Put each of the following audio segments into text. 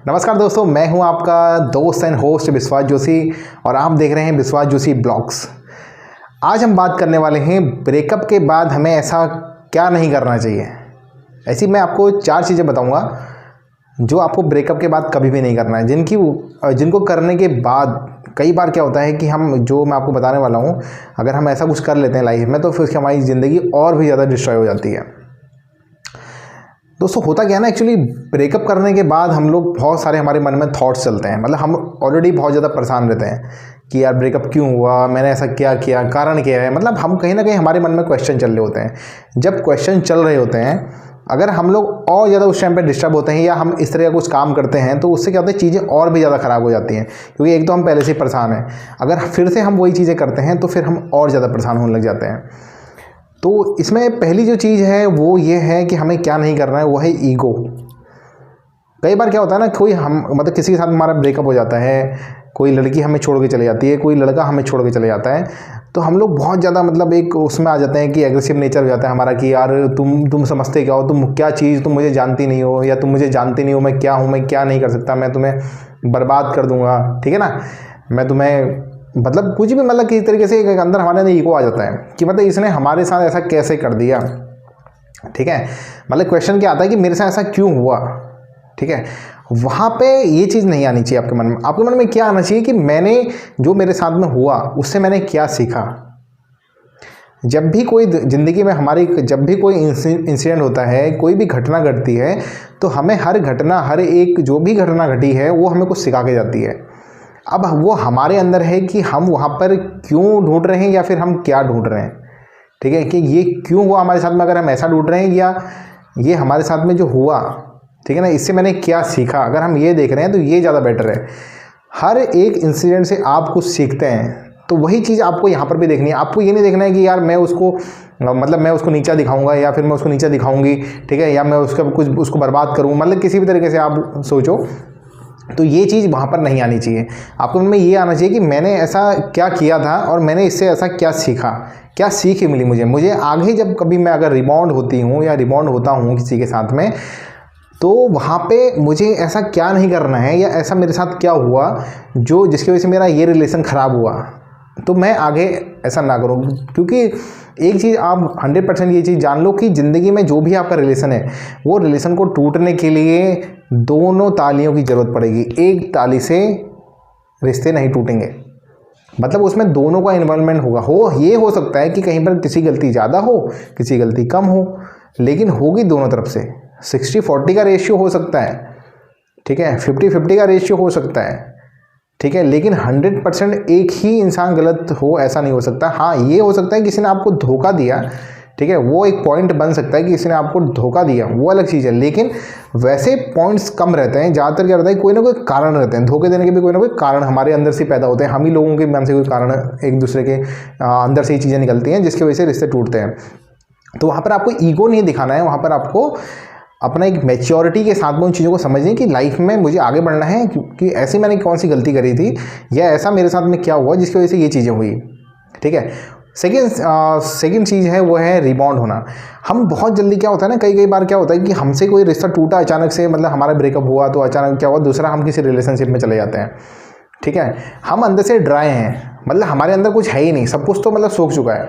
नमस्कार दोस्तों, मैं हूं आपका दोस्त एंड होस्ट विश्वास जोशी और आप देख रहे हैं विश्वास जोशी ब्लॉग्स। आज हम बात करने वाले हैं ब्रेकअप के बाद हमें ऐसा क्या नहीं करना चाहिए। ऐसी मैं आपको 4 चीज़ें बताऊंगा जो आपको ब्रेकअप के बाद कभी भी नहीं करना है, जिनको करने के बाद कई बार क्या होता है कि हम जो मैं आपको बताने वाला हूँ, अगर हम ऐसा कुछ कर लेते हैं लाइफ में तो फिर उसकी हमारी ज़िंदगी और भी ज़्यादा डिस्ट्रॉय हो जाती है। दोस्तों होता क्या है ना, एक्चुअली ब्रेकअप करने के बाद हम लोग बहुत सारे हमारे मन में थॉट्स चलते हैं। मतलब हम ऑलरेडी बहुत ज़्यादा परेशान रहते हैं कि यार ब्रेकअप क्यों हुआ, मैंने ऐसा क्या किया, कारण क्या है। मतलब हम कहीं ना कहीं हमारे मन में क्वेश्चन चल रहे होते हैं। जब क्वेश्चन चल रहे होते हैं, अगर हम लोग और ज़्यादा उस टाइम पे डिस्टर्ब होते हैं या हम इस तरह का कुछ काम करते हैं तो उससे क्या होता है, चीज़ें और भी ज़्यादा ख़राब हो जाती हैं। क्योंकि एक तो हम पहले से ही परेशान हैं, अगर फिर से हम वही चीज़ें करते हैं तो फिर हम और ज़्यादा परेशान होने लग जाते हैं। तो इसमें पहली जो चीज़ है वो ये है कि हमें क्या नहीं करना है, वो है ईगो। कई बार क्या होता है ना, मतलब किसी के साथ हमारा ब्रेकअप हो जाता है, कोई लड़की हमें छोड़ के चले जाती है, कोई लड़का हमें छोड़ के चले जाता है, तो हम लोग बहुत ज़्यादा मतलब एक उसमें आ जाते हैं कि एग्रेसिव नेचर हो जाता है हमारा कि यार तुम समझते क्या हो, तुम क्या चीज़, तुम मुझे जानती नहीं हो या तुम मुझे जानती नहीं हो, मैं क्या हूँ, मैं क्या नहीं कर सकता, मैं तुम्हें बर्बाद कर दूँगा, ठीक है ना, मैं तुम्हें मतलब कुछ भी, मतलब किसी तरीके से एक अंदर हमारे अंदर ईगो आ जाता है कि मतलब इसने हमारे साथ ऐसा कैसे कर दिया। ठीक है, मतलब क्वेश्चन क्या आता है कि मेरे साथ ऐसा क्यों हुआ। ठीक है, वहाँ पे ये चीज़ नहीं आनी चाहिए आपके मन में। आपके मन में क्या आना चाहिए कि मैंने जो मेरे साथ में हुआ उससे मैंने क्या सीखा। जब भी कोई ज़िंदगी में हमारी जब भी कोई इंसिडेंट होता है, कोई भी घटना घटती है, तो हमें हर घटना, हर एक जो भी घटना घटी है वो हमें कुछ सिखा के जाती है। अब वो हमारे अंदर है कि हम वहाँ पर क्यों ढूंढ रहे हैं या फिर हम क्या ढूंढ रहे हैं। ठीक है, कि ये क्यों हुआ हमारे साथ में, अगर हम ऐसा ढूंढ रहे हैं या ये हमारे साथ में जो हुआ, ठीक है ना, इससे मैंने क्या सीखा। अगर हम ये देख रहे हैं तो ये ज़्यादा बेटर है। हर एक इंसिडेंट से आप कुछ सीखते हैं, तो वही चीज़ आपको यहाँ पर भी देखनी है। आपको ये नहीं देखना है कि यार मैं उसको नीचा दिखाऊंगा या फिर मैं उसको नीचा दिखाऊंगी, ठीक है, या मैं उसको बर्बाद करूँ, मतलब किसी भी तरीके से आप सोचो, तो ये चीज़ वहाँ पर नहीं आनी चाहिए। आपको मन में ये आना चाहिए कि मैंने ऐसा क्या किया था और मैंने इससे ऐसा क्या सीखा, क्या सीख मिली मुझे आगे जब कभी मैं अगर रिबाउंड होती हूँ या रिबाउंड होता हूँ किसी के साथ में, तो वहाँ पे मुझे ऐसा क्या नहीं करना है या ऐसा मेरे साथ क्या हुआ जिसकी वजह से मेरा ये रिलेशन ख़राब हुआ, तो मैं आगे ऐसा ना करूँ। क्योंकि एक चीज़ आप 100% ये चीज़ जान लो कि ज़िंदगी में जो भी आपका रिलेशन है, वो रिलेशन को टूटने के लिए दोनों तालियों की ज़रूरत पड़ेगी। एक ताली से रिश्ते नहीं टूटेंगे, मतलब उसमें दोनों का इन्वॉल्वमेंट होगा। ये हो सकता है कि कहीं पर किसी गलती ज़्यादा हो, किसी गलती कम हो, लेकिन होगी दोनों तरफ से। 60-40 का रेशियो हो सकता है, ठीक है, 50-50 का रेशियो हो सकता है, ठीक है, लेकिन 100% एक ही इंसान गलत हो ऐसा नहीं हो सकता। हाँ, ये हो सकता है किसी ने आपको धोखा दिया, ठीक है, वो एक पॉइंट बन सकता है कि किसी ने आपको धोखा दिया, वो अलग चीज़ है, लेकिन वैसे पॉइंट्स कम रहते हैं। ज़्यादातर क्या रहता है, कोई ना कोई कारण रहते हैं, धोखे देने के भी कोई ना कोई कारण हमारे अंदर से पैदा होते हैं। हम ही लोगों के मन से कोई कारण, एक दूसरे के अंदर से ही चीज़ें निकलती हैं जिसकी वजह से रिश्ते टूटते हैं। तो वहाँ पर आपको ईगो नहीं दिखाना है, वहाँ पर आपको अपना एक मैच्योरिटी के साथ में उन चीज़ों को समझें कि लाइफ में मुझे आगे बढ़ना है, क्योंकि ऐसी मैंने कौन सी गलती करी थी या ऐसा मेरे साथ में क्या हुआ जिसकी वजह से ये चीज़ें हुई। ठीक है, सेकेंड चीज़ है वो है रिबाउंड होना। हम बहुत जल्दी क्या होता है ना, कई बार क्या होता है कि हमसे कोई रिश्ता टूटा अचानक से, मतलब हमारा ब्रेकअप हुआ तो अचानक क्या हुआ, दूसरा हम किसी रिलेशनशिप में चले जाते हैं। ठीक है, हम अंदर से ड्राई हैं, मतलब हमारे अंदर कुछ है ही नहीं, सब कुछ तो मतलब सूख चुका है।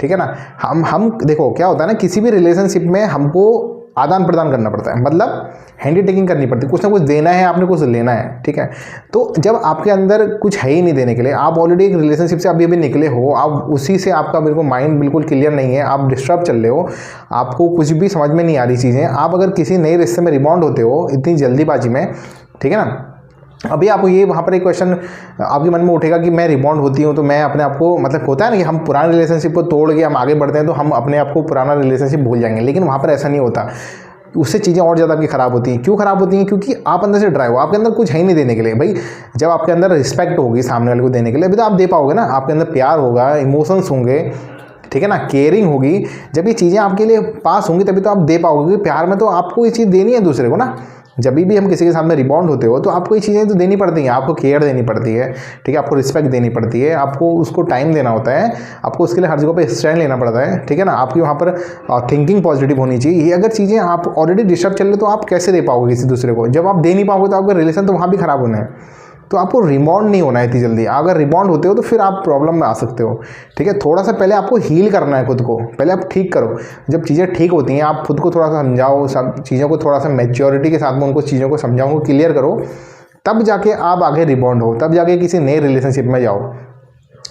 ठीक है ना, हम देखो क्या होता है ना, किसी भी रिलेशनशिप में हमको आदान प्रदान करना पड़ता है, मतलब हैंडी टेकिंग करनी पड़ती है, कुछ ना कुछ देना है, आपने कुछ लेना है। ठीक है, तो जब आपके अंदर कुछ है ही नहीं देने के लिए, आप ऑलरेडी एक रिलेशनशिप से अभी निकले हो, आप उसी से आपका बिल्कुल माइंड बिल्कुल क्लियर नहीं है, आप डिस्टर्ब चल रहे हो, आपको कुछ भी समझ में नहीं आ रही चीज़ें, आप अगर किसी नए रिश्ते में रिबाउंड होते हो इतनी जल्दीबाजी में, ठीक है ना, अभी आपको ये वहाँ पर एक क्वेश्चन आपके मन में उठेगा कि मैं रिबाउंड होती हूँ तो मैं अपने आप को, मतलब होता है ना कि हम पुराने रिलेशनशिप को तोड़ के हम आगे बढ़ते हैं तो हम अपने आप को पुराना रिलेशनशिप भूल जाएंगे, लेकिन वहाँ पर ऐसा नहीं होता। उससे चीज़ें और ज़्यादा आपकी ख़राब होती हैं। क्यों ख़राब होती हैं? क्योंकि आप अंदर से ड्राइव हो, आपके अंदर कुछ है ही नहीं देने के लिए। भाई जब आपके अंदर रिस्पेक्ट होगी सामने वाले को देने के लिए, अभी तो आप दे पाओगे ना, आपके अंदर प्यार होगा, इमोशंस होंगे, ठीक है ना, केयरिंग होगी, जब ये चीज़ें आपके लिए पास होंगी तभी तो आप दे पाओगे। प्यार में तो आपको ये चीज़ देनी है दूसरे को ना, जब भी हम किसी के साथ में रिबॉन्ड होते हो तो आपको ये चीज़ें तो देनी पड़ती हैं, आपको केयर देनी पड़ती है, ठीक है, आपको रिस्पेक्ट देनी पड़ती है, आपको उसको टाइम देना होता है, आपको उसके लिए हर जगह पे स्टैंड लेना पड़ता है, ठीक है ना। आपकी वहाँ पर थिंकिंग पॉजिटिव होनी चाहिए। ये अगर चीज़ें आप ऑलरेडी डिस्टर्ब चल रहे तो आप कैसे दे पाओगे किसी दूसरे को? जब आप दे नहीं पाओगे तो आपका रिलेशन तो वहाँ भी खराब होना है। तो आपको रिबॉन्ड नहीं होना है इतनी जल्दी। अगर रिबॉन्ड होते हो तो फिर आप प्रॉब्लम में आ सकते हो, ठीक है। थोड़ा सा पहले आपको हील करना है खुद को, पहले आप ठीक करो। जब चीज़ें ठीक होती हैं आप खुद को थोड़ा सा समझाओ, सब चीज़ों को थोड़ा सा मैच्योरिटी के साथ में उनको चीज़ों को समझाओ, क्लियर करो, तब जाके आप आगे रिबॉन्ड हो, तब जाके किसी नए रिलेशनशिप में जाओ,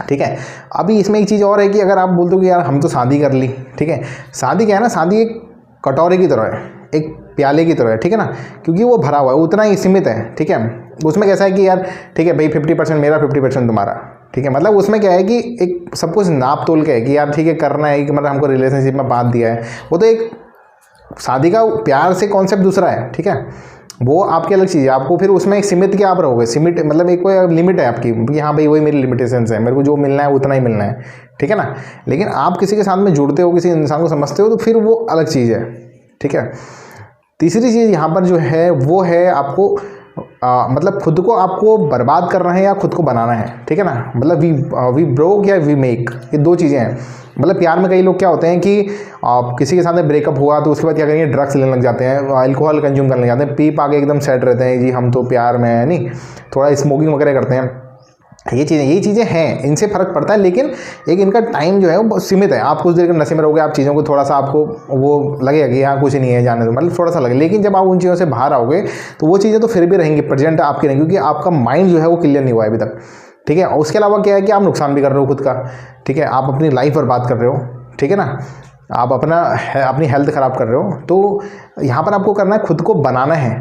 ठीक है। अभी इसमें एक चीज़ और है कि अगर आप बोलते हो कि यार हम तो शादी कर ली, ठीक है, शादी क्या है ना, शादी एक कटोरे की तरह है, एक प्याले की तरह है, ठीक है ना, क्योंकि वो भरा हुआ है, उतना ही सीमित है, ठीक है। उसमें कैसा है कि यार ठीक है भाई 50% मेरा 50% तुम्हारा, ठीक है। मतलब उसमें क्या है कि एक सब कुछ नाप तोल के है कि यार ठीक है करना है कि मतलब हमको रिलेशनशिप में बांध दिया है। वो तो एक शादी का प्यार से कॉन्सेप्ट दूसरा है, ठीक है, वो आपकी अलग चीज़ है। आपको फिर उसमें एक सीमित के आप रहोगे, सीमित मतलब एक कोई लिमिट है आपकी कि हाँ भाई वही मेरी लिमिटेशंस है, मेरे को जो मिलना है उतना ही मिलना है, ठीक है ना। लेकिन आप किसी के साथ में जुड़ते हो, किसी इंसान को समझते हो तो फिर वो अलग चीज़ है, ठीक है। तीसरी चीज़ यहाँ पर जो है वो है आपको मतलब खुद को आपको बर्बाद करना है या खुद को बनाना है, ठीक है ना। मतलब वी ब्रोक या वी मेक, ये दो चीज़ें हैं। मतलब प्यार में कई लोग क्या होते हैं कि किसी के साथ में ब्रेकअप हुआ तो उसके बाद क्या करेंगे, ड्रग्स लेने लग जाते हैं, अल्कोहल कंज्यूम करने लग जाते हैं, पी पा के एकदम सेट रहते हैं जी हम तो प्यार में है, नहीं थोड़ा स्मोकिंग वगैरह करते हैं। ये चीज़ें हैं, इनसे फ़र्क पड़ता है, लेकिन एक इनका टाइम जो है वो सीमित है। आप कुछ देर के नशे में रहोगे, आप चीज़ों को थोड़ा सा आपको वो लगेगा कि यहाँ कुछ नहीं है, जाने दो, मतलब थोड़ा सा लगे। लेकिन जब आप उन चीज़ों से बाहर आओगे तो वो चीज़ें तो फिर भी रहेंगी, प्रेजेंट आपकी रहेंगी, क्योंकि आपका माइंड जो है वो क्लियर नहीं हुआ है अभी तक, ठीक है। और उसके अलावा क्या है कि आप नुकसान भी कर रहे हो खुद का, ठीक है, आप अपनी लाइफ बर्बाद कर रहे हो, ठीक है ना, आप अपनी हेल्थ ख़राब कर रहे हो। तो यहाँ पर आपको करना है, खुद को बनाना है,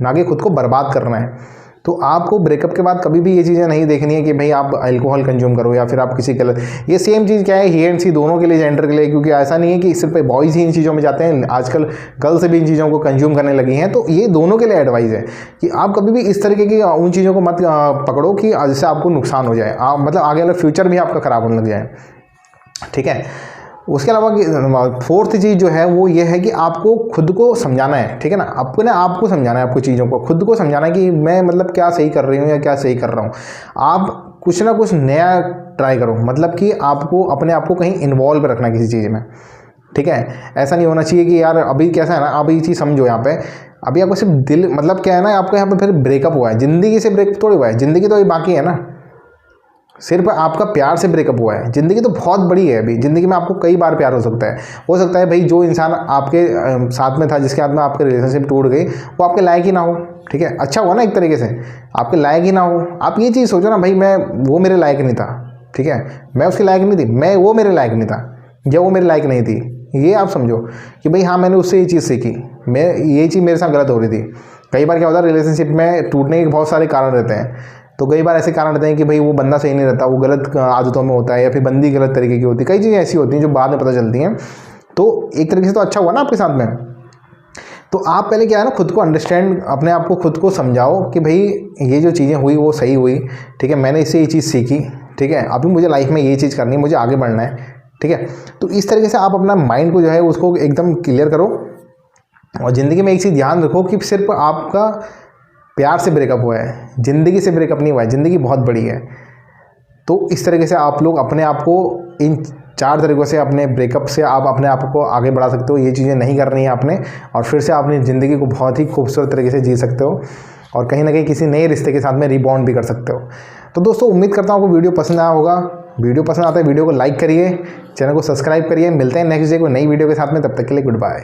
ना कि खुद को बर्बाद करना है। तो आपको ब्रेकअप के बाद कभी भी ये चीज़ें नहीं देखनी है कि भाई आप अल्कोहल कंज्यूम करो या फिर आप किसी गलत, ये सेम चीज़ क्या है ही एंड सी दोनों के लिए, जेंडर के लिए, क्योंकि ऐसा नहीं है कि सिर्फ बॉयज़ ही इन चीज़ों में जाते हैं, आजकल गर्ल्स भी इन चीज़ों को कंज्यूम करने लगी हैं। तो ये दोनों के लिए एडवाइस है कि आप कभी भी इस तरीके की उन चीज़ों को मत पकड़ो कि जिससे आपको नुकसान हो जाए, मतलब आगे वाला फ्यूचर भी आपका ख़राब होने लग जाए, ठीक है। उसके अलावा फोर्थ चीज़ जो है वो ये है कि आपको खुद को समझाना है, ठीक है ना, अपने आप को समझाना है, आपको चीज़ों को खुद को समझाना है कि मैं मतलब क्या सही कर रही हूँ या क्या सही कर रहा हूँ। आप कुछ ना कुछ नया ट्राई करो, मतलब कि आपको अपने आप को कहीं इन्वॉल्व रखना है किसी चीज़ में, ठीक है। ऐसा नहीं होना चाहिए कि यार अभी कैसा है ना, आप ये चीज़ समझो यहाँ पे, अभी आपको सिर्फ दिल, मतलब क्या है ना, आपको यहाँ पर फिर ब्रेकअप हुआ है, ज़िंदगी से ब्रेकअप थोड़ी हुआ है, ज़िंदगी तो अभी बाकी है ना, सिर्फ आपका प्यार से ब्रेकअप हुआ है। ज़िंदगी तो बहुत बड़ी है, अभी ज़िंदगी में आपको कई बार प्यार हो सकता है भाई जो इंसान आपके साथ में था, जिसके साथ में आपके रिलेशनशिप टूट गई, वो आपके लायक ही ना हो, ठीक है। अच्छा हुआ ना एक तरीके से, आपके लायक ही ना हो। आप ये चीज़ सोचो ना भाई, वो मेरे लायक नहीं था, ठीक है, मैं उसके लायक नहीं थी, वो मेरे लायक नहीं था, या वो मेरे लायक नहीं थी। ये आप समझो कि भाई हाँ मैंने उससे ये चीज़ सीखी, ये चीज़ मेरे साथ गलत हो रही थी। कई बार क्या होता है, रिलेशनशिप में टूटने के बहुत सारे कारण रहते हैं। तो कई बार ऐसे कारण रहते हैं कि भाई वो बंदा सही नहीं रहता, वो गलत आदतों में होता है, या फिर बंदी गलत तरीके की होती है। कई चीज़ें ऐसी होती हैं जो बाद में पता चलती हैं। तो एक तरीके से तो अच्छा हुआ ना आपके साथ में। तो आप पहले क्या है ना, खुद को अंडरस्टैंड, अपने आप को खुद को समझाओ कि भाई ये जो चीज़ें हुई वो सही हुई, ठीक है, मैंने इससे ये चीज़ सीखी, ठीक है, अभी मुझे लाइफ में ये चीज़ करनी है, मुझे आगे बढ़ना है, ठीक है। तो इस तरीके से आप अपना माइंड को जो है उसको एकदम क्लियर करो। और ज़िंदगी में एक चीज़ ध्यान रखो कि सिर्फ आपका प्यार से ब्रेकअप हुआ है, ज़िंदगी से ब्रेकअप नहीं हुआ है, ज़िंदगी बहुत बड़ी है। तो इस तरीके से आप लोग अपने आप को इन 4 तरीक़ों से, अपने ब्रेकअप से आप अपने आप को आगे बढ़ा सकते हो। ये चीज़ें नहीं करनी है आपने, और फिर से अपनी ज़िंदगी को बहुत ही खूबसूरत तरीके से जी सकते हो, और कहीं ना कहीं किसी नए रिश्ते के साथ में रिबॉन्ड भी कर सकते हो। तो दोस्तों उम्मीद करता हूँ आपको वीडियो पसंद आया होगा। वीडियो पसंद आता है वीडियो को लाइक करिए, चैनल को सब्सक्राइब करिए। मिलते हैं नेक्स्ट डे को नई वीडियो के साथ में, तब तक के लिए गुड बाय।